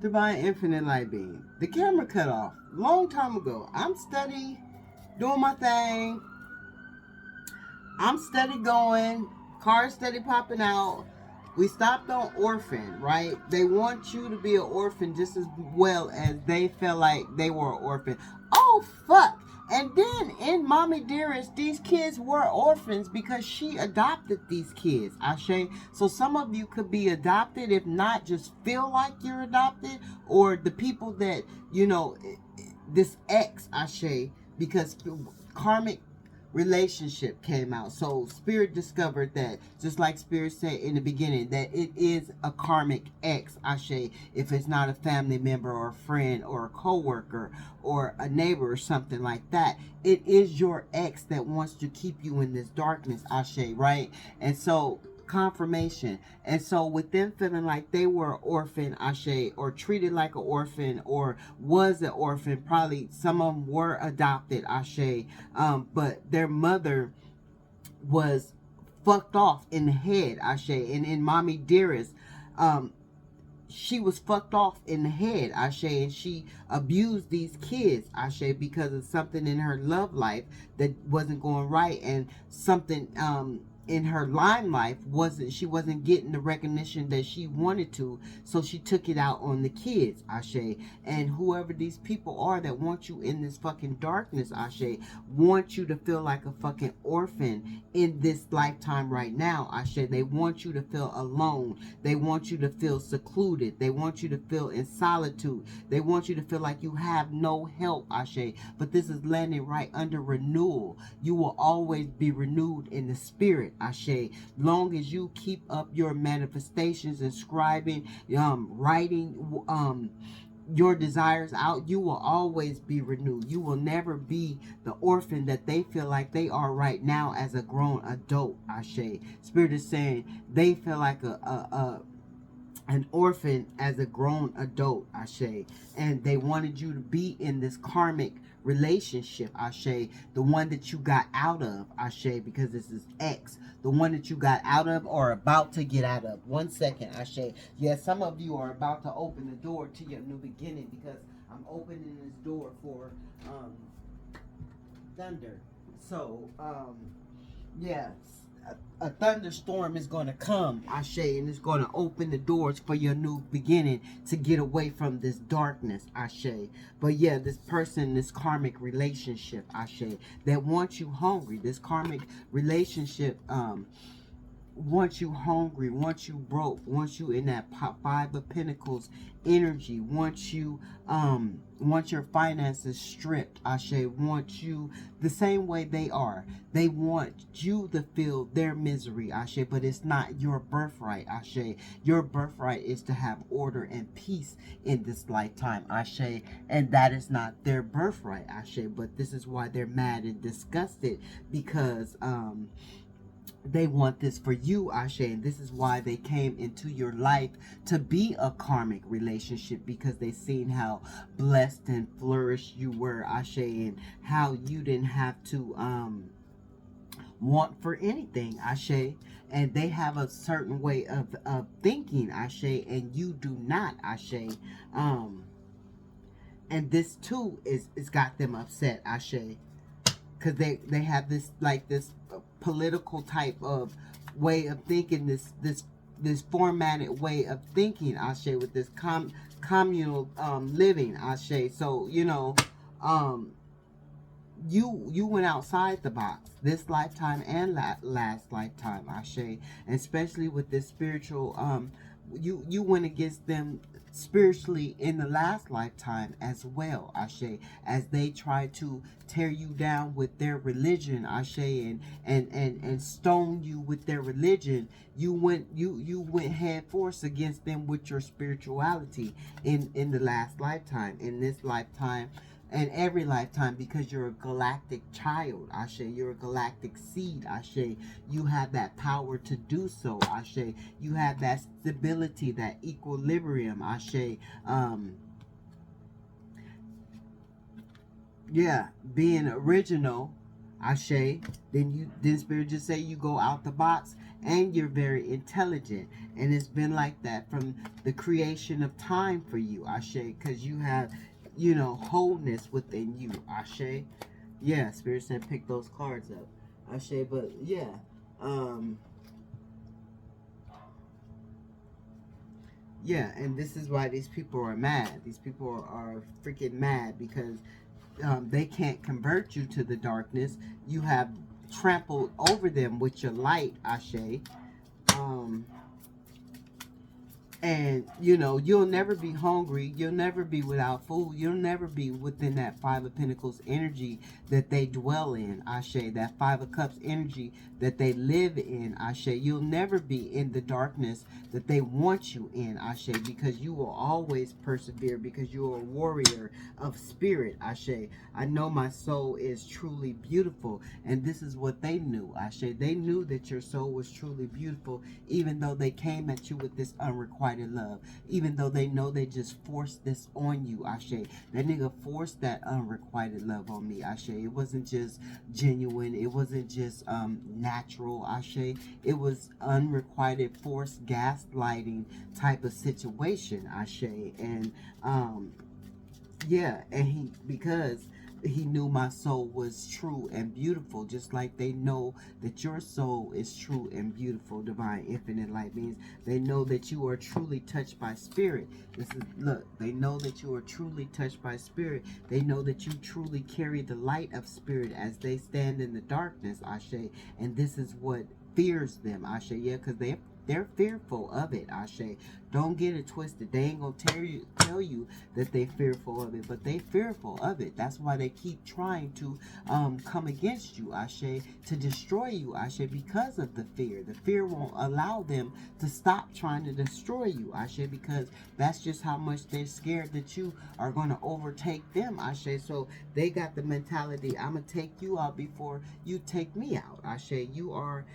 Divine Infinite Light Being. The camera cut off long time ago. I'm steady doing my thing. I'm steady going. Cars steady popping out. We stopped on orphan, right? They want you to be an orphan just as well as they felt like they were an orphan. Oh, fuck. And then in Mommy Dearest, these kids were orphans because she adopted these kids, Ashe. So some of you could be adopted, if not, just feel like you're adopted. Or the people that, you know, this ex, Ashe, because karmic relationship came out. So Spirit discovered that, just like Spirit said in the beginning, that it is a karmic ex, Ashe, if it's not a family member or a friend or a co-worker or a neighbor or something like that. It is your ex that wants to keep you in this darkness, Ashe, right? And so confirmation. And so with them feeling like they were an orphan, Ashe, or treated like an orphan, or was an orphan, probably some of them were adopted, Ashe, but their mother was fucked off in the head, Ashe. And in Mommy Dearest, she was fucked off in the head, Ashe, and she abused these kids, Ashe, because of something in her love life that wasn't going right, and something in her line life she wasn't getting the recognition that she wanted to, so she took it out on the kids, Ashe. And whoever these people are that want you in this fucking darkness, Ashe, want you to feel like a fucking orphan in this lifetime right now, Ashe. They want you to feel alone. They want you to feel secluded. They want you to feel in solitude. They want you to feel like you have no help, Ashe. But this is landing right under renewal. You will always be renewed in the spirit, Ashe. Long as you keep up your manifestations and scribing, writing, your desires out, you will always be renewed. You will never be the orphan that they feel like they are right now as a grown adult, Ashe. Spirit is saying they feel like an orphan as a grown adult, Ashe, and they wanted you to be in this karmic relationship, Ashe, the one that you got out of, Ashe, because this is X, the one that you got out of or about to get out of. 1 second, Ashe. Yes, some of you are about to open the door to your new beginning, because I'm opening this door for thunder. So yes, a thunderstorm is going to come, Ashe, and it's going to open the doors for your new beginning to get away from this darkness, Ashe. But yeah, this person, this karmic relationship, Ashe, that wants you hungry, this karmic relationship wants you hungry, wants you broke, wants you in that Five of Pentacles energy, wants you want your finances stripped, Ashe, wants you the same way they are. They want you to feel their misery, Ashe, but it's not your birthright, Ashe. Your birthright is to have order and peace in this lifetime, Ashe, and that is not their birthright, Ashe. But this is why they're mad and disgusted, because they want this for you, Ashe, and this is why they came into your life to be a karmic relationship, because they seen how blessed and flourished you were, Ashe, and how you didn't have to want for anything, Ashe, and they have a certain way of thinking, Ashe, and you do not, Ashe, and this too is got them upset, Ashe, because they have this, like, this political type of way of thinking, this formatted way of thinking, Ashe, with this communal living, Ashe. So you know, you went outside the box this lifetime and last lifetime, Ashe, and especially with this spiritual you went against them spiritually in the last lifetime as well, Ashe, as they tried to tear you down with their religion, Ashe, and stone you with their religion. You went head first against them with your spirituality in the last lifetime, in this lifetime, and every lifetime, because you're a galactic child, Ashe. You're a galactic seed, Ashe. You have that power to do so, Ashe. You have that stability, that equilibrium, Ashe. Yeah, being original, Ashe. Then Spirit just say you go out the box and you're very intelligent. And it's been like that from the creation of time for you, Ashe, because you have, wholeness within you, Ashe. Yeah, Spirit said pick those cards up, Ashe. But yeah, yeah, and this is why these people are mad. These people are freaking mad because they can't convert you to the darkness. You have trampled over them with your light, Ashe. Um, and you'll never be hungry, you'll never be without food, you'll never be within that Five of Pentacles energy that they dwell in, Ashe. That Five of Cups energy that they live in, Ashe. You'll never be in the darkness that they want you in, Ashe, because you will always persevere, because you're a warrior of spirit, Ashe. I know my soul is truly beautiful, and this is what they knew, Ashe. They knew that your soul was truly beautiful, even though they came at you with this unrequited love, even though they know they just forced this on you, Ashe. That nigga forced that unrequited love on me, Ashe. It wasn't just genuine, it wasn't just natural, Ashe. It was unrequited, forced gaslighting type of situation, Ashe. And yeah, and because he knew my soul was true and beautiful, just like they know that your soul is true and beautiful, divine infinite light means they know that you are truly touched by spirit. Look, they know that you are truly touched by spirit. They know that you truly carry the light of spirit as they stand in the darkness, Ashe. And this is what fears them, Ashe. Yeah, because they're fearful of it, Ashe. Don't get it twisted. They ain't gonna tell you that they fearful of it, but they fearful of it. That's why they keep trying to come against you, Ashe, to destroy you, Ashe, because of the fear. The fear won't allow them to stop trying to destroy you, Ashe, because that's just how much they're scared that you are going to overtake them, Ashe. So they got the mentality, I'm gonna take you out before you take me out, Ashe. You are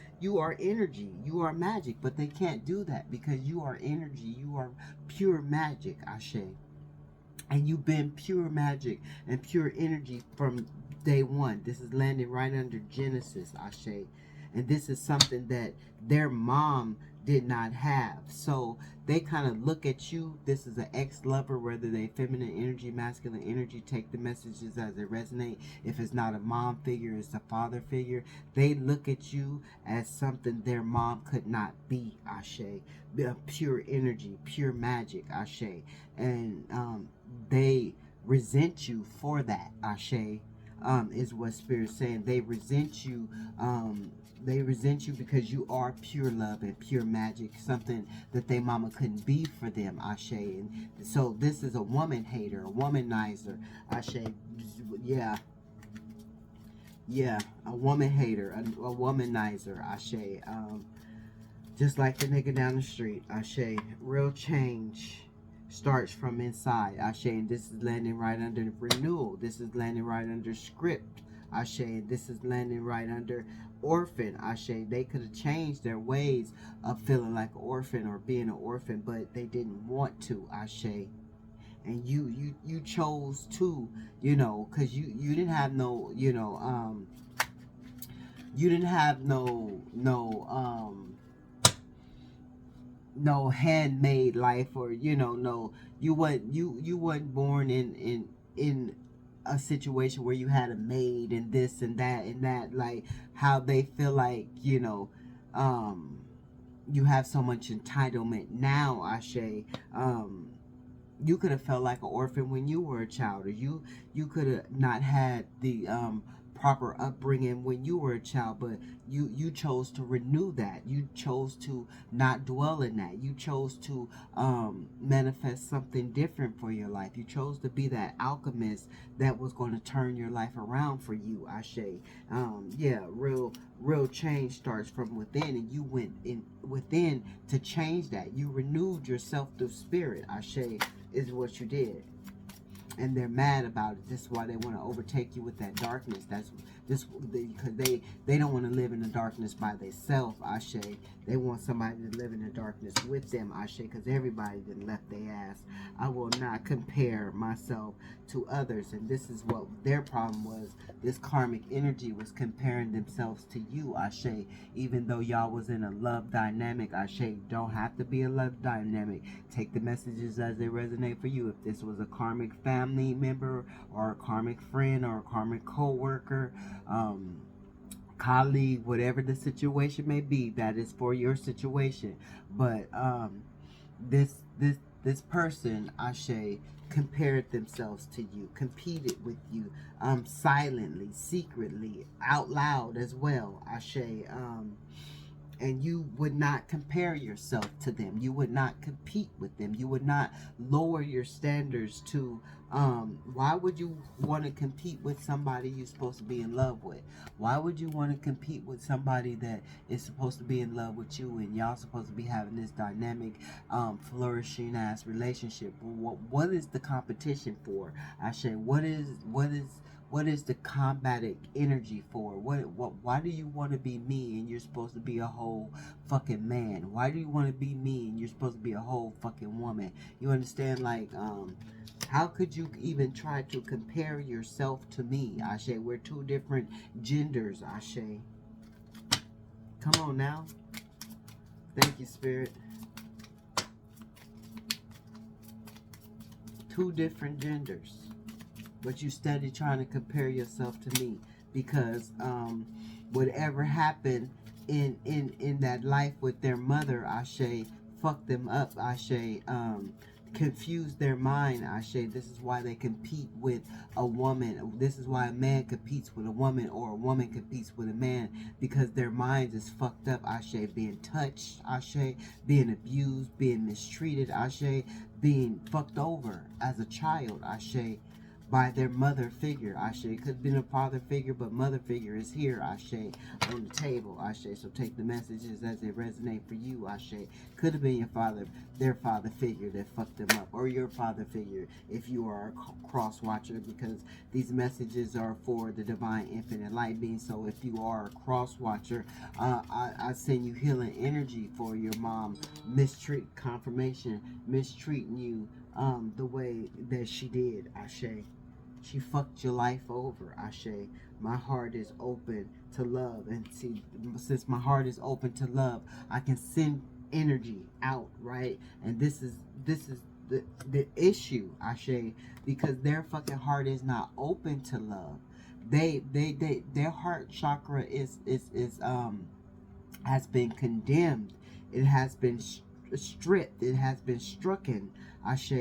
energy, you are magic, but they can't do that because you are energy, you are pure magic, Ashe. And you've been pure magic and pure energy from day one. This is landing right under Genesis, Ashe. And this is something that their mom did not have. So they kind of look at you. This is an ex-lover, whether they feminine energy, masculine energy. Take the messages as they resonate. If it's not a mom figure, it's a father figure. They look at you as something their mom could not be, Ashe. Pure energy, pure magic, Ashe. And they resent you for that, Ashe. Is what Spirit's saying. They resent you. They resent you because you are pure love and pure magic, something that they mama couldn't be for them, Ashe. And so this is a woman hater, a womanizer, Ashe. Yeah, yeah, a woman hater, a womanizer, Ashe. Just like the nigga down the street, Ashe. Real change starts from inside, Ashe. And this is landing right under renewal. This is landing right under script, Ashe. And this is landing right under orphan, Ashe. They could have changed their ways of feeling like an orphan or being an orphan, but they didn't want to, Ashe. And you chose to, because you didn't have no, you didn't have no handmade life, or no, you wasn't born in a situation where you had a maid and this and that, like how they feel like you have so much entitlement now, Ashe. You could have felt like an orphan when you were a child, or you could have not had the proper upbringing when you were a child, but you chose to renew that. You chose to not dwell in that. You chose to manifest something different for your life. You chose to be that alchemist that was going to turn your life around for you, Ashe. Yeah, real change starts from within, and you went in within to change that. You renewed yourself through spirit, Ashe, is what you did. and they're mad about it. This is why they want to overtake you with that darkness. That's this because they don't want to live in the darkness by themselves, Ashe. They want somebody to live in the darkness with them, Ashe, because everybody done left their ass. I will not compare myself to others, and this is what their problem was. This karmic energy was comparing themselves to you, Ashe. Even though y'all was in a love dynamic, Ashe, don't have to be a love dynamic. Take the messages as they resonate for you. If this was a karmic family member or a karmic friend or a karmic co-worker, colleague, whatever the situation may be, that is for your situation. But this person, Ashe, compared themselves to you, competed with you, silently, secretly, out loud as well, Ashe. And you would not compare yourself to them. You would not compete with them. You would not lower your standards to, why would you want to compete with somebody you're supposed to be in love with? Why would you want to compete with somebody that is supposed to be in love with you and y'all supposed to be having this dynamic, flourishing ass relationship? What is the competition for? Ashe, what is the combatic energy for? Why do you want to be me and you're supposed to be a whole fucking man? Why do you want to be me and you're supposed to be a whole fucking woman? You understand? Like, how could you even try to compare yourself to me, Ashe? We're two different genders, Ashe. Come on now. Thank you, Spirit. Two different genders. But you steady trying to compare yourself to me because whatever happened in that life with their mother, Ashe, fucked them up, Ashe, confused their mind, Ashe. This is why they compete with a woman. This is why a man competes with a woman or a woman competes with a man, because their minds is fucked up, Ashe. Being touched, Ashe, being abused, being mistreated, Ashe, being fucked over as a child, Ashe, by their mother figure, Ashe. It could have been a father figure, but mother figure is here, Ashe, on the table, Ashe. So take the messages as they resonate for you, Ashe. Could have been your father, their father figure that fucked them up, or your father figure if you are a cross watcher, because these messages are for the divine infinite light being. So if you are a cross watcher, I send you healing energy for your mom mistreating you the way that she did, Ashe. She fucked your life over, Ashe. My heart is open to love. And see, since my heart is open to love, I can send energy out, right? And this is the issue, Ashe, because their fucking heart is not open to love. Their heart chakra is has been condemned. It has been stripped. It has been stricken, Ashe.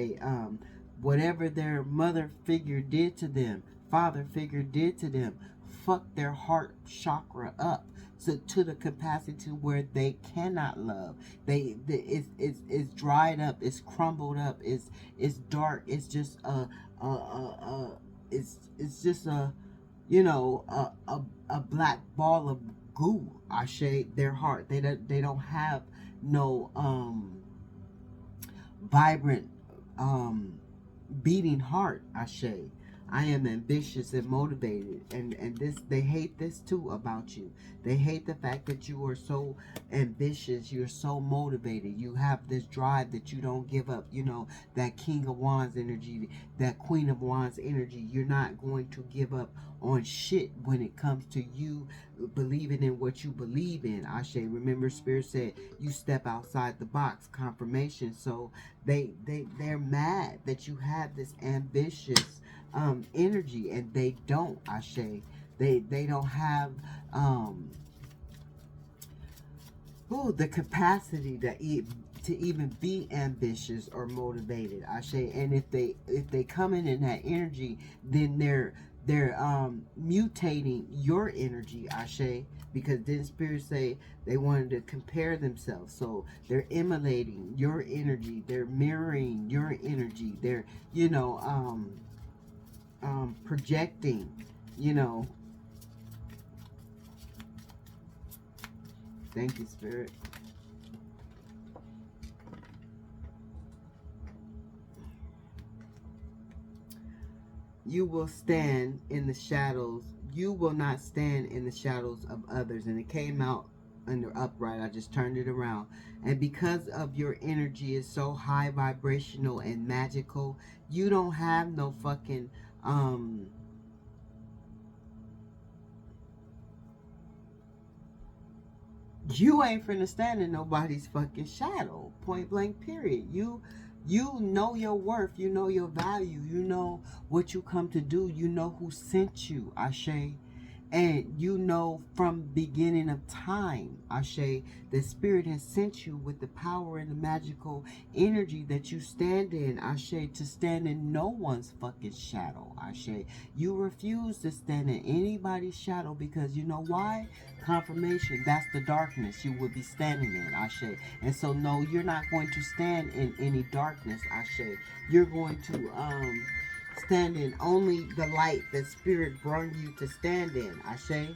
Whatever their mother figure did to them, father figure did to them, fucked their heart chakra up, so to the capacity where they cannot love. It's dried up. It's crumbled up. It's dark. It's just it's just a, you know, a black ball of goo, Ashe. Their heart, they don't have no vibrant beating heart, Ashe. I am ambitious and motivated, and this, they hate this too about you. They hate the fact that you are so ambitious, you're so motivated, you have this drive that you don't give up, you know, that King of Wands energy, that Queen of Wands energy. You're not going to give up on shit when it comes to you believing in what you believe in, Ashe. Remember, Spirit said you step outside the box, confirmation. So they're mad that you have this ambitious energy, and they don't, Ashe. They don't have the capacity to even be ambitious or motivated, Ashe. And if they come in that energy, then they're mutating your energy, Ashe, because then Spirit say they wanted to compare themselves. So they're emulating your energy, they're mirroring your energy, they're, you know, projecting, you know. Thank you, Spirit. you will stand in the shadows. You will not stand in the shadows of others. And it came out under upright. I just turned it around. And because of your energy is so high vibrational and magical, you don't have no fucking you ain't finna stand in nobody's fucking shadow. Point blank period. You know your worth, you know your value, you know what you come to do, you know who sent you, Ashe. And you know from beginning of time, Ashe, the Spirit has sent you with the power and the magical energy that you stand in, Ashe, to stand in no one's fucking shadow, Ashe. You refuse to stand in anybody's shadow because you know why? Confirmation, that's the darkness you would be standing in, Ashe. And so no, you're not going to stand in any darkness, Ashe. You're going to stand in only the light that Spirit brought you to stand in, Ashe.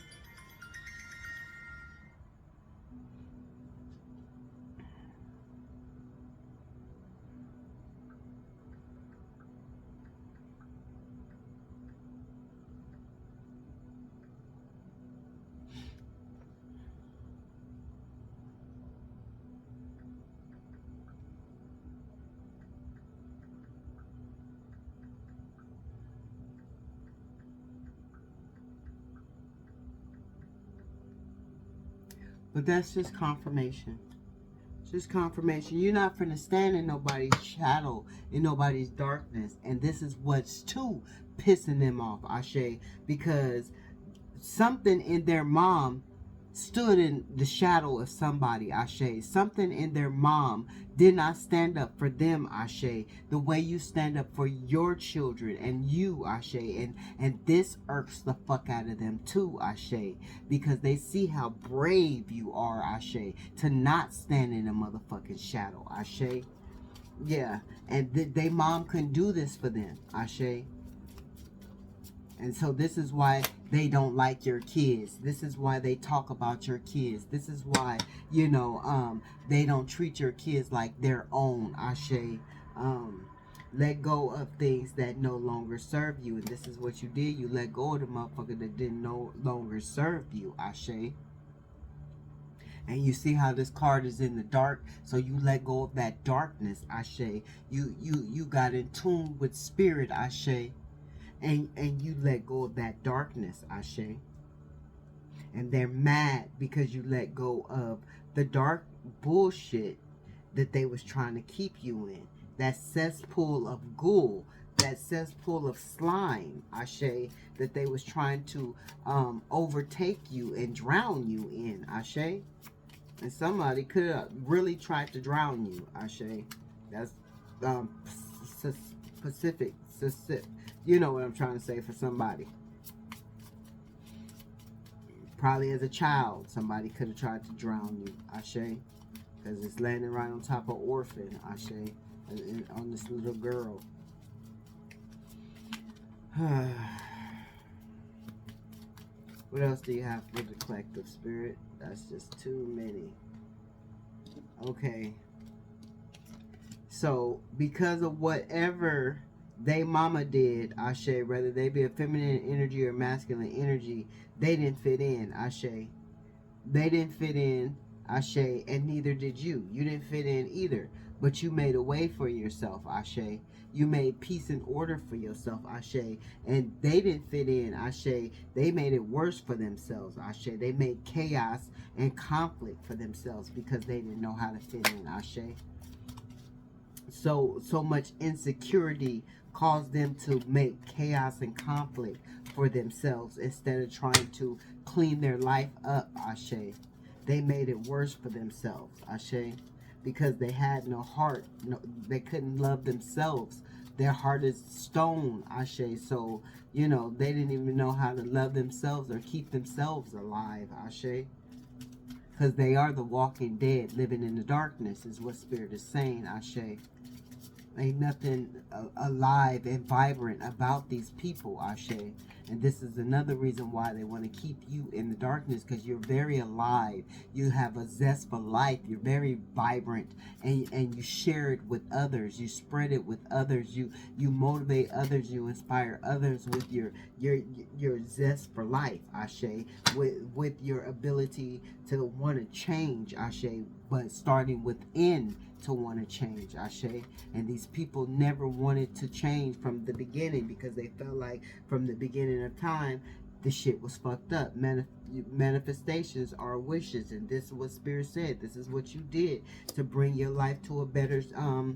But that's just confirmation. It's just confirmation. You're not finna stand in nobody's shadow, in nobody's darkness. And this is what's too pissing them off, Ashe. Because something in their mom stood in the shadow of somebody, Ashe. Something in their mom did not stand up for them, Ashe, the way you stand up for your children and you, Ashe. And this irks the fuck out of them too, Ashe, because they see how brave you are, Ashe, to not stand in a motherfucking shadow, Ashe. Yeah, and they mom couldn't do this for them, Ashe. And so this is why they don't like your kids. This is why they talk about your kids. This is why, they don't treat your kids like their own, Ashe. Let go of things that no longer serve you. And this is what you did. You let go of the motherfucker that didn't no longer serve you, Ashe. And you see how this card is in the dark, so you let go of that darkness, Ashe. You got in tune with Spirit, Ashe. And you let go of that darkness, Ashe. And they're mad because you let go of the dark bullshit that they was trying to keep you in. That cesspool of ghoul, that cesspool of slime, Ashe, that they was trying to overtake you and drown you in, Ashe. And somebody could have really tried to drown you, Ashe. That's specific. You know what I'm trying to say for somebody. Probably as a child, somebody could have tried to drown you, Ashe. Because it's landing right on top of orphan, Ashe. And on this little girl. What else do you have for the collective, Spirit? That's just too many. Okay. So, because of whatever they mama did, Ashe, whether they be a feminine energy or masculine energy, they didn't fit in, Ashe. They didn't fit in, Ashe, and neither did you. You didn't fit in either. But you made a way for yourself, Ashe. You made peace and order for yourself, Ashe. And they didn't fit in, Ashe. They made it worse for themselves, Ashe. They made chaos and conflict for themselves because they didn't know how to fit in, Ashe. So much insecurity caused them to make chaos and conflict for themselves instead of trying to clean their life up, Ashe. They made it worse for themselves, Ashe, because they had no heart. No, they couldn't love themselves. Their heart is stone, Ashe. So, they didn't even know how to love themselves or keep themselves alive, Ashe. Because they are the walking dead, living in the darkness, is what Spirit is saying, Ashe. Ain't nothing alive and vibrant about these people, Ashe. And this is another reason why they want to keep you in the darkness, because you're very alive. You have a zest for life. You're very vibrant, and you share it with others. You spread it with others. You motivate others. You inspire others with your zest for life, Ashe, with your ability to want to change, Ashe, but starting within to want to change, Ashe. And these people never wanted to change from the beginning, because they felt like from the beginning of time the shit was fucked up. Manifestations are wishes, and this is what Spirit said. This is what you did to bring your life to a better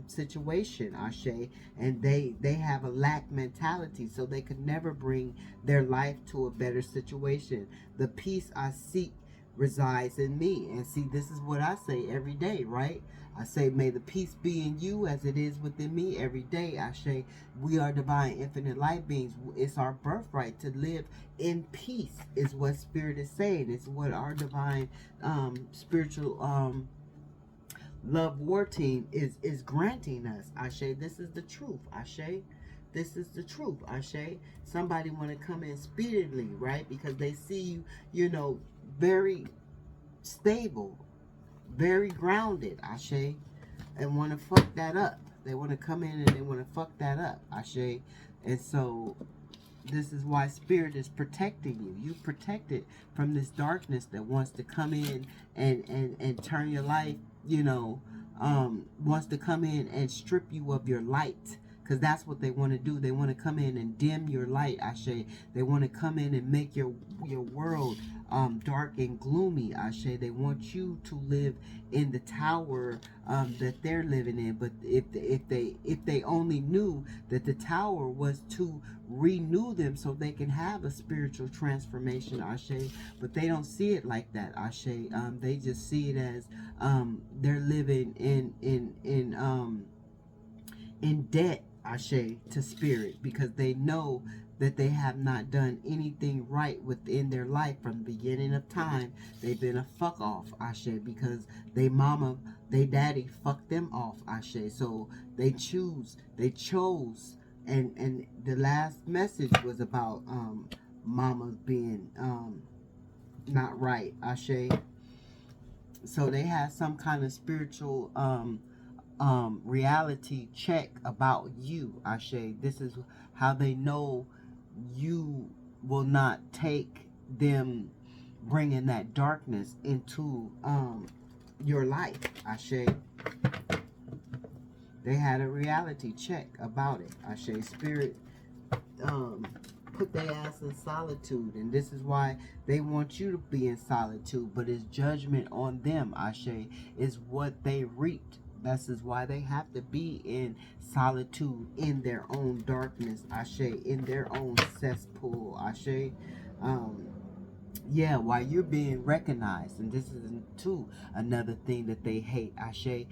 situation, Ashe. And they have a lack mentality, so they could never bring their life to a better situation. The peace I seek resides in me. And see, this is what I say every day, right? I say, may the peace be in you as it is within me every day. I say, we are divine, infinite light beings. It's our birthright to live in peace, is what Spirit is saying. It's what our divine spiritual love war team is granting us. Ashe, this is the truth. Ashe, this is the truth. Ashe, somebody want to come in speedily, right? Because they see you, you know, very stable, very grounded, Ashe, and want to fuck that up. They want to come in and they want to fuck that up, Ashe. And so this is why Spirit is protecting you. You protected from this darkness that wants to come in and turn your life, you know, wants to come in and strip you of your light. Because that's what they want to do. They want to come in and dim your light, Ashe. They want to come in and make your world dark and gloomy, Ashe. They want you to live in the tower that they're living in. But if they only knew that the tower was to renew them so they can have a spiritual transformation, Ashe. But they don't see it like that, Ashe. They just see it as they're living in debt, Ashe, to Spirit, because they know that they have not done anything right within their life from the beginning of time. They've been a fuck off, Ashe, because they daddy fucked them off, Ashe. So they chose, and the last message was about mama being not right, Ashe. So they had some kind of spiritual reality check about you, Ashe. This is how they know you will not take them bringing that darkness into your life, Ashe. They had a reality check about it, Ashe. Spirit put their ass in solitude, and this is why they want you to be in solitude, but it's judgment on them, Ashe. Is what they reaped. This is why they have to be in solitude, in their own darkness, Ashe, in their own cesspool, Ashe. Yeah, while you're being recognized, and this is too another thing that they hate, Ashe.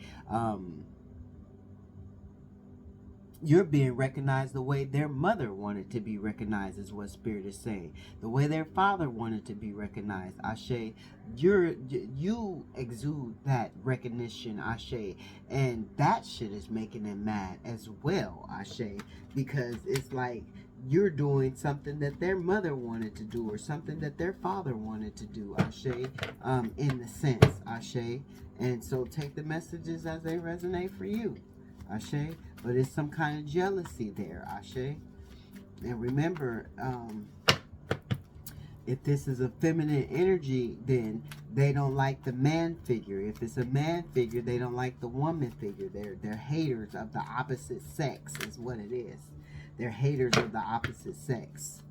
You're being recognized the way their mother wanted to be recognized, is what Spirit is saying. The way their father wanted to be recognized, Ashe. You exude that recognition, Ashe. And that shit is making them mad as well, Ashe. Because it's like you're doing something that their mother wanted to do, or something that their father wanted to do, Ashe. In the sense, Ashe. And so take the messages as they resonate for you, Ashe. But it's some kind of jealousy there, Ashe. And remember, if this is a feminine energy, then they don't like the man figure. If it's a man figure, they don't like the woman figure. They're haters of the opposite sex, is what it is. They're haters of the opposite sex.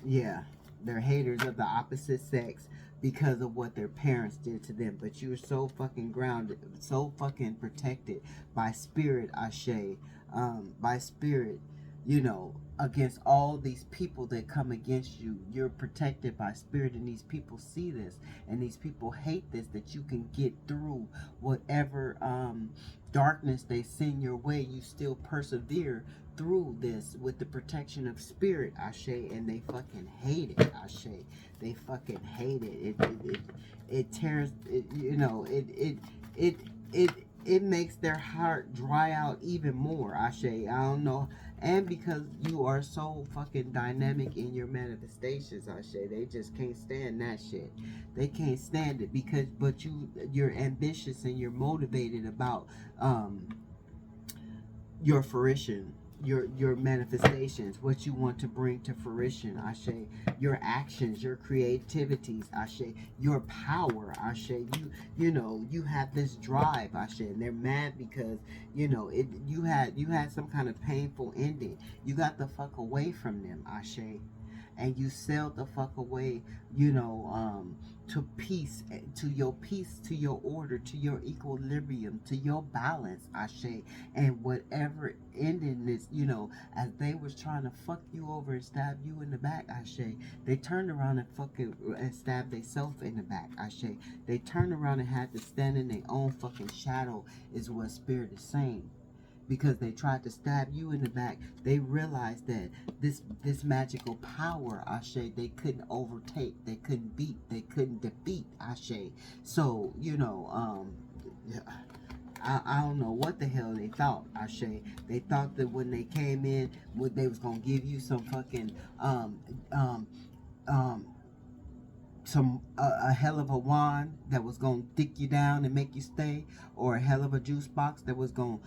Yeah, they're haters of the opposite sex because of what their parents did to them. But you're so fucking grounded, so fucking protected by Spirit, Ashe, by Spirit, you know, against all these people that come against you. You're protected by Spirit, and these people see this, and these people hate this, that you can get through whatever darkness they send your way. You still persevere through this with the protection of Spirit, Ashe, and they fucking hate it, Ashe. They fucking hate it. It tears, it, you know, it it makes their heart dry out even more, Ashe. I don't know. And because you are so fucking dynamic in your manifestations, Ashe, they just can't stand that shit. They can't stand it because, but you're ambitious and you're motivated about your fruition, your manifestations, what you want to bring to fruition, Ashe, your actions, your creativities, Ashe, your power, Ashe. You know, you have this drive, Ashe, and they're mad because, you know, you had some kind of painful ending. You got the fuck away from them, Ashe, and you sailed the fuck away, you know, to peace, to your order, to your equilibrium, to your balance, Ashe. And whatever ending this, you know, as they was trying to fuck you over and stab you in the back, Ashe, they turned around and fucking and stabbed themselves in the back, Ashe. They turned around and had to stand in their own fucking shadow, is what Spirit is saying. Because they tried to stab you in the back, they realized that this magical power, Ashe, they couldn't overtake, they couldn't beat, they couldn't defeat, Ashe. So, you know, I don't know what the hell they thought, Ashe. They thought that when they came in, they was gonna give you some fucking a hell of a wand that was gonna dick you down and make you stay, or a hell of a juice box that was gonna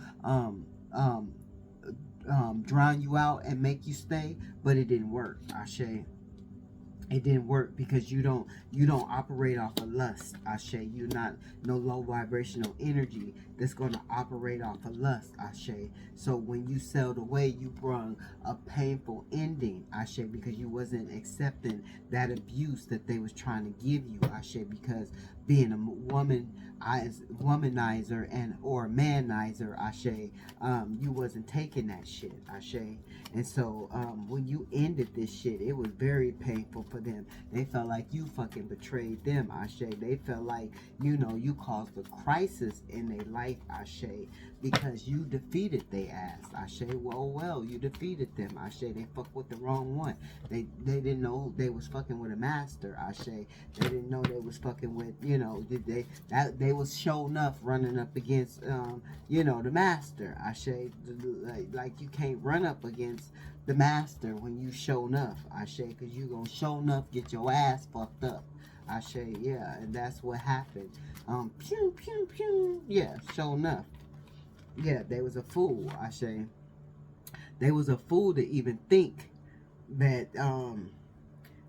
drown you out and make you stay, but it didn't work, Ashe. It didn't work because you don't operate off of lust, Ashe. You're not no low vibrational energy that's going to operate off of lust, Ashe. So when you sailed away, you brought a painful ending, Ashe, because you wasn't accepting that abuse that they was trying to give you, Ashe, because being a womanizer and or manizer, Ashe, you wasn't taking that shit, Ashe. And so when you ended this shit, it was very painful for them. They felt like you fucking betrayed them, Ashe. They felt like, you know, you caused a crisis in their life, Ashe, because you defeated their ass, Ashe. Well, you defeated them, Ashe. They fucked with the wrong one. They didn't know they was fucking with a master, Ashe. They didn't know they was fucking with, you know, they was sure enough running up against, you know, the master, Ashe. Like you can't run up against the master when you show enough, Ashe, because you gonna show enough get your ass fucked up, Ashe. Yeah, and that's what happened. Pew pew pew. Yeah, show enough. Yeah, they was a fool, Ashe. They was a fool to even think that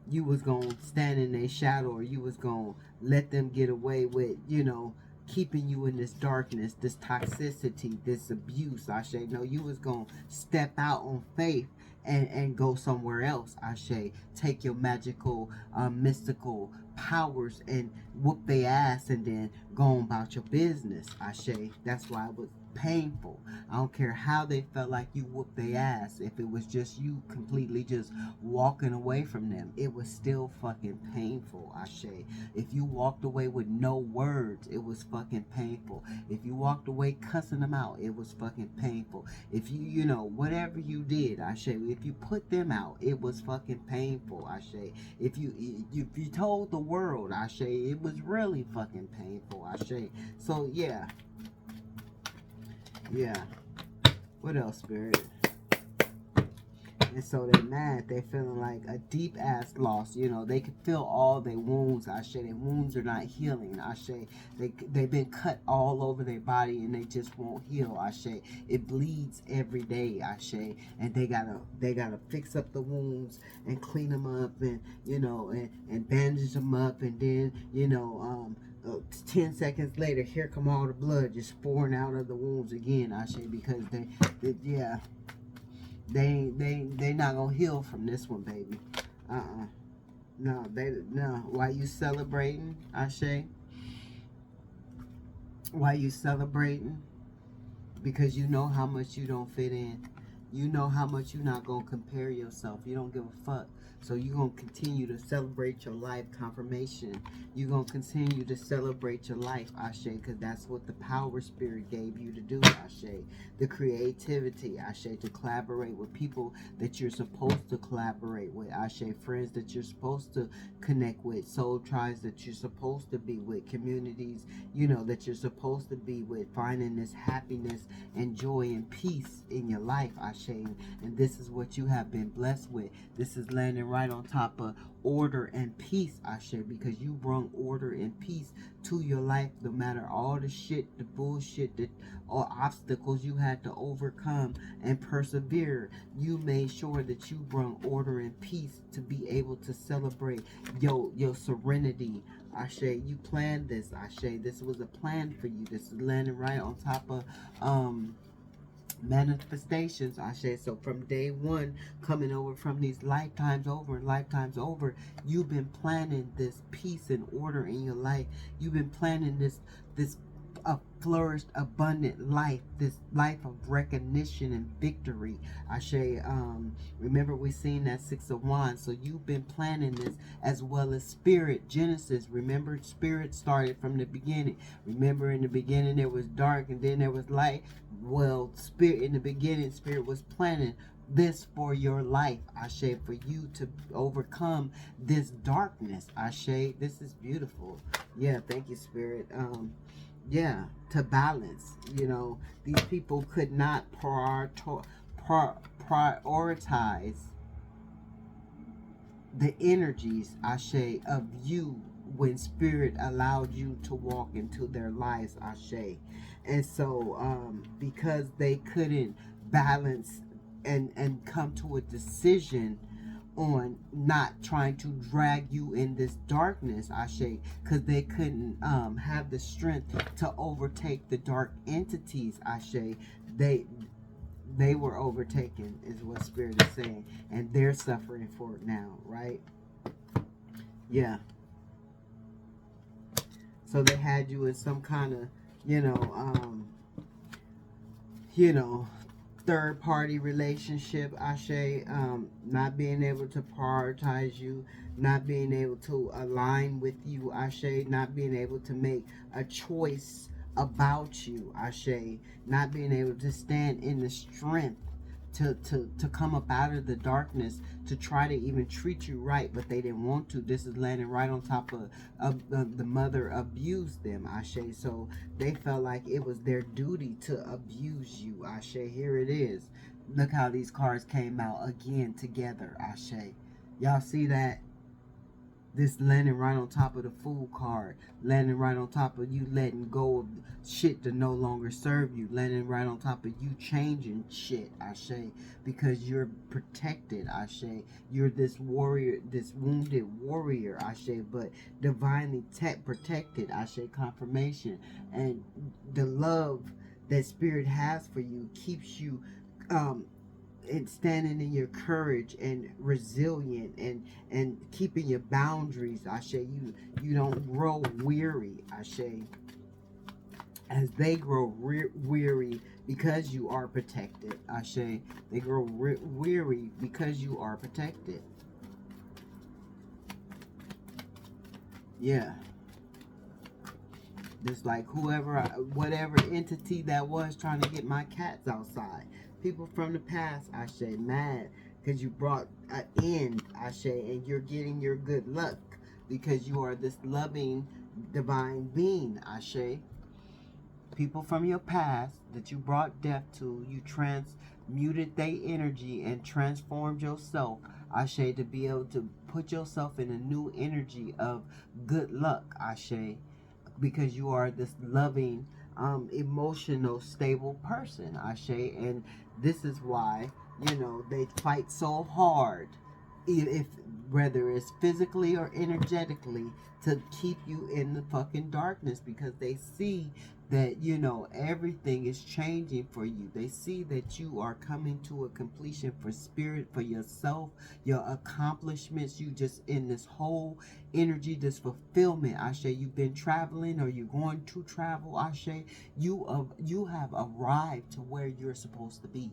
you was gonna stand in their shadow, or you was gonna let them get away with, you know, keeping you in this darkness, this toxicity, this abuse, Ashe. No, you was gonna step out on faith and go somewhere else, Ashe. Take your magical, mystical powers and whoop their ass and then go on about your business, Ashe. That's why it was painful. I don't care how they felt like you whooped their ass. If it was just you completely just walking away from them, it was still fucking painful, Ashe. If you walked away with no words, it was fucking painful. If you walked away cussing them out, it was fucking painful. If you know, whatever you did, Ashe, if you put them out, it was fucking painful, Ashe. If you told the world, Ashe, it was really fucking painful, Ashe. So yeah. Yeah. What else, Spirit? And so they're mad. They're feeling like a deep ass loss. You know, they can feel all their wounds, Ashe. Their wounds are not healing, Ashe. They've been cut all over their body and they just won't heal, Ashe. It bleeds every day, Ashe. And they gotta fix up the wounds and clean them up, and you know, and bandage them up, and then, you know, 10 seconds later, here come all the blood just pouring out of the wounds again, Ashe, because they not gonna heal from this one, baby. No. Why you celebrating, Ashe? Why you celebrating? Because you know how much you don't fit in. You know how much you're not going to compare yourself. You don't give a fuck. So you're going to continue to celebrate your life. Confirmation. You're going to continue to celebrate your life, Ashe, because that's what the power spirit gave you to do, Ashe. The creativity, Ashe, to collaborate with people that you're supposed to collaborate with, Ashe. Friends that you're supposed to connect with, soul tribes that you're supposed to be with, communities, you know, that you're supposed to be with, finding this happiness and joy and peace in your life, Ashe. And this is what you have been blessed with. This is landing right on top of order and peace, Ashe, because you brought order and peace to your life, no matter all the shit, the bullshit, the all obstacles you had to overcome and persevere. You made sure that you brought order and peace to be able to celebrate your serenity, Ashe. You planned this, Ashe. This was a plan for you. This is landing right on top of manifestations, Ashe. So from day one, coming over from these lifetimes over and lifetimes over, you've been planning this peace and order in your life. You've been planning this a flourished, abundant life, this life of recognition and victory, Ashe. Remember, we seen that Six of Wands, so you've been planning this, as well as Spirit, Genesis. Remember, Spirit started from the beginning. Remember, in the beginning there was dark and then there was light. Well, Spirit, in the beginning, Spirit was planning this for your life, Ashe, for you to overcome this darkness, Ashe. This is beautiful. Yeah, thank you, Spirit. Yeah, to balance. You know, these people could not prioritize the energies, Ashe, of you when Spirit allowed you to walk into their lives, Ashe. And so because they couldn't balance and come to a decision on not trying to drag you in this darkness, Ashe, because they couldn't have the strength to overtake the dark entities, Ashe. They were overtaken, is what Spirit is saying, and they're suffering for it now, right? Yeah. So they had you in some kind of, third party relationship, Ashe, not being able to prioritize you, not being able to align with you, Ashe, not being able to make a choice about you, Ashe, not being able to stand in the strength to come up out of the darkness, to try to even treat you right, but they didn't want to. This is landing right on top of the mother abused them, Ashe. So they felt like it was their duty to abuse you, Ashe. Here it is. Look how these cards came out again together, Ashe. Y'all see that? This landing right on top of the Fool card, landing right on top of you letting go of shit that no longer serve you, landing right on top of you changing shit, Ashe, because you're protected, Ashe. You're this warrior, this wounded warrior, Ashe, but divinely protected, Ashe. Confirmation. And the love that Spirit has for you keeps you and standing in your courage and resilient and keeping your boundaries, Ashe. You don't grow weary, Ashe, as they grow weary because you are protected, Ashe. They grow weary because you are protected. Yeah. Just like whatever entity that was trying to get my cats outside. People from the past, Ashe, mad because you brought an end, Ashe, and you're getting your good luck because you are this loving divine being, Ashe. People from your past that you brought death to, you transmuted their energy and transformed yourself, Ashe, to be able to put yourself in a new energy of good luck, Ashe, because you are this loving, emotional, stable person, Ashe. And this is why, they fight so hard, if whether it's physically or energetically, to keep you in the fucking darkness, because they see that, everything is changing for you. They see that you are coming to a completion for Spirit, for yourself, your accomplishments. You just in this whole energy, this fulfillment, Ashe. You've been traveling or you're going to travel, Ashe. You have arrived to where you're supposed to be.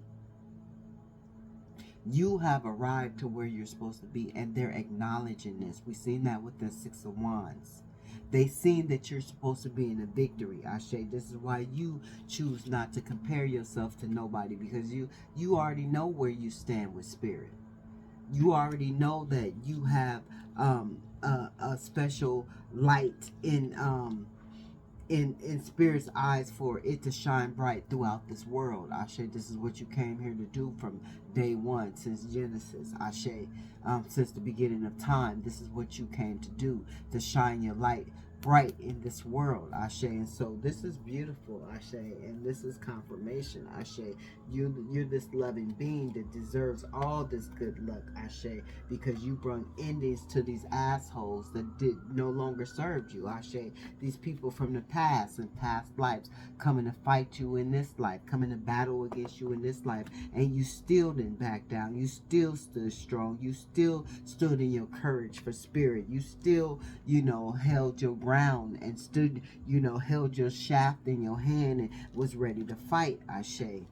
You have arrived to where you're supposed to be, and they're acknowledging this. We've seen that with the Six of Wands. They seen that you're supposed to be in a victory, Ashe. This is why you choose not to compare yourself to nobody, because you already know where you stand with spirit. You already know that you have a special light in spirit's eyes for it to shine bright throughout this world. Ashe, this is what you came here to do from day one, since Genesis. Ashe, since the beginning of time, this is what you came to do, to shine your light bright in this world. Ashe. And so this is beautiful, Ashe, and this is confirmation. Ashe, you're this loving being that deserves all this good luck. Ashe, because you brought endings to these assholes that did no longer served you. Ashe, these people from the past and past lives coming to fight you in this life, coming to battle against you in this life, and you still didn't back down. You still stood strong. You still stood in your courage for spirit. You still, held your ground and stood, held your shaft in your hand and was ready to fight. Ashe,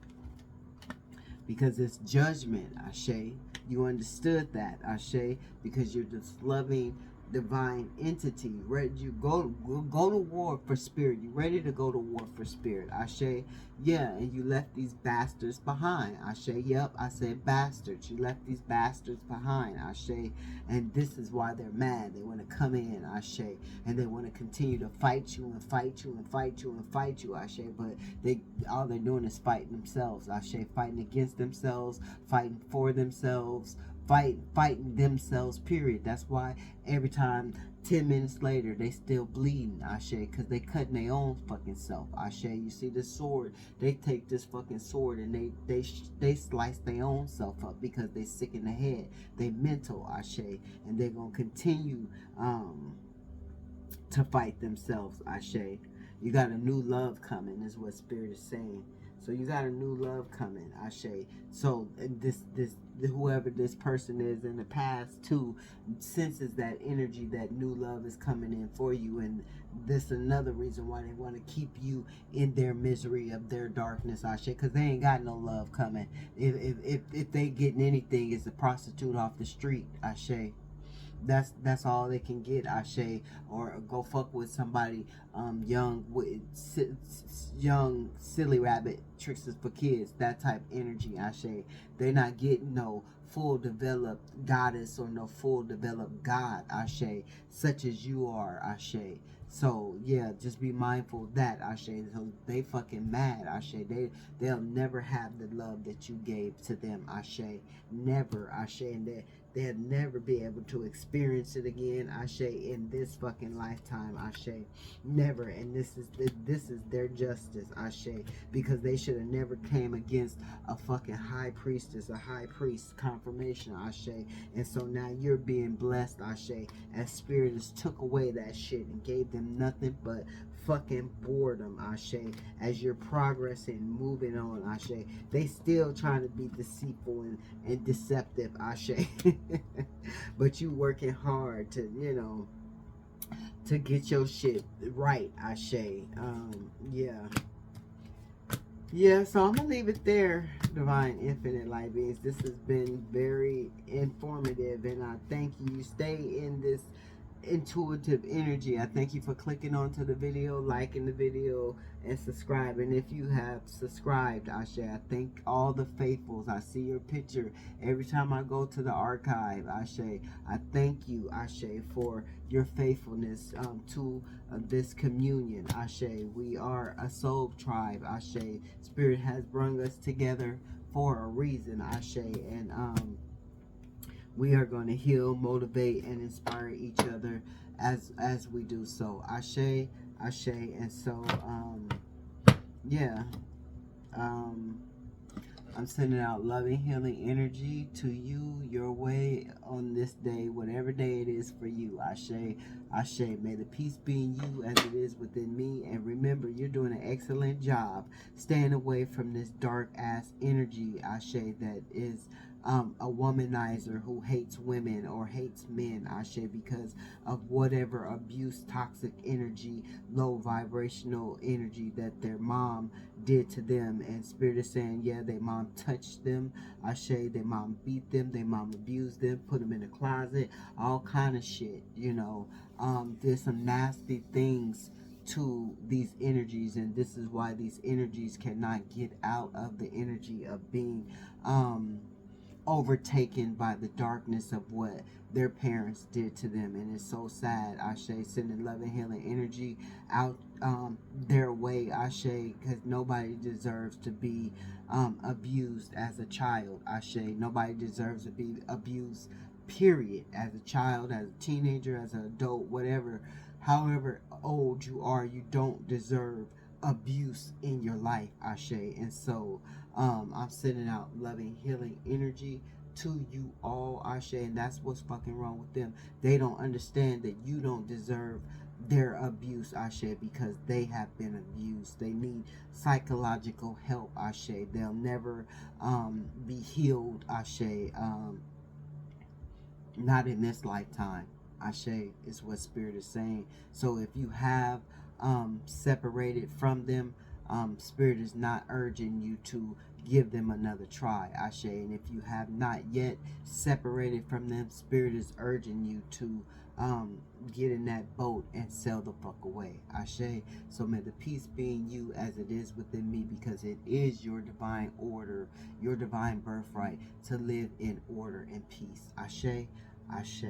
because it's judgment. Ashe, you understood that. Ashe, because you're this loving divine entity, ready. You go to war for spirit. You ready to go to war for spirit. Ashe. Yeah, and you left these bastards behind. Ashe. Yep, I said bastards. You left these bastards behind. Ashe. And this is why they're mad. They want to come in. Ashe. And they want to continue to fight you and fight you and fight you and fight you. Ashe. But all they're doing is fighting themselves. Ashe. Fighting against themselves, fighting for themselves, fighting themselves, period. That's why every time 10 minutes later they still bleeding, Ashe, because they cutting their own fucking self. Ashe, you see this sword, they take this fucking sword and they slice their own self up because they sick in the head, they mental. Ashe, and they're gonna continue to fight themselves. Ashe. You got a new love coming, is what spirit is saying. So you got a new love coming, Ashe. So this whoever this person is in the past too senses that energy, that new love is coming in for you, and this another reason why they want to keep you in their misery of their darkness, Ashe, because they ain't got no love coming. If they getting anything, is a prostitute off the street, Ashe. That's all they can get, Ashe, or go fuck with somebody young silly rabbit, tricks is for kids, that type energy. Ashe, they're not getting no full developed goddess or no full developed God, Ashe, such as you are, Ashe. So yeah, just be mindful of that, Ashe. So they fucking mad, Ashe. They'll never have the love that you gave to them, Ashe. Never, Ashe. And they'll never be able to experience it again, Ashe, in this fucking lifetime, Ashe. Never. And this is their justice, Ashe, because they should have never came against a fucking high priestess, a high priest confirmation, Ashe. And so now you're being blessed, Ashe, as spirit has took away that shit and gave them nothing but fucking boredom, Ashe, as you're progressing, moving on, Ashe. They still trying to be deceitful and deceptive, Ashe. But you working hard to, to get your shit right, Ashe. Yeah, so I'm going to leave it there, Divine Infinite Light Beings. This has been very informative, and I thank you. Stay in this intuitive energy. I thank you for clicking onto the video, liking the video, and subscribing. If you have subscribed, Ashe, I thank all the faithfuls. I see your picture every time I go to the archive, Ashe. I thank you, Ashe, for your faithfulness to this communion, Ashe. We are a soul tribe, Ashe. Spirit has brought us together for a reason, Ashe, and we are going to heal, motivate, and inspire each other as we do so. Ashe, Ashe. And so yeah, I'm sending out loving, healing energy to you, your way, on this day, whatever day it is for you. Ashe, Ashe. May the peace be in you as it is within me. And remember, you're doing an excellent job staying away from this dark ass energy, Ashe, that is a womanizer who hates women or hates men, Ashe, because of whatever abuse, toxic energy, low vibrational energy that their mom did to them. And Spirit is saying, yeah, their mom touched them, Ashe, their mom beat them, their mom abused them, put them in the closet, all kind of shit, you know. There's some nasty things to these energies, and this is why these energies cannot get out of the energy of being overtaken by the darkness of what their parents did to them. And it's so sad, Ashe, sending love and healing energy out their way, Ashe, because nobody deserves to be abused as a child, Ashe. Nobody deserves to be abused, period, as a child, as a teenager, as an adult, whatever, however old you are, you don't deserve abuse in your life, Ashe. And so I'm sending out loving, healing energy to you all, Ashe, and that's what's fucking wrong with them. They don't understand that you don't deserve their abuse, Ashe, because they have been abused. They need psychological help, Ashe. They'll never be healed, Ashe. Not in this lifetime, Ashe, is what Spirit is saying. So if you have separated from them, Spirit is not urging you to give them another try, Ashe. And if you have not yet separated from them, Spirit is urging you to get in that boat and sail the fuck away, Ashe. So may the peace be in you as it is within me, because it is your divine order, your divine birthright to live in order and peace, Ashe. Ashe.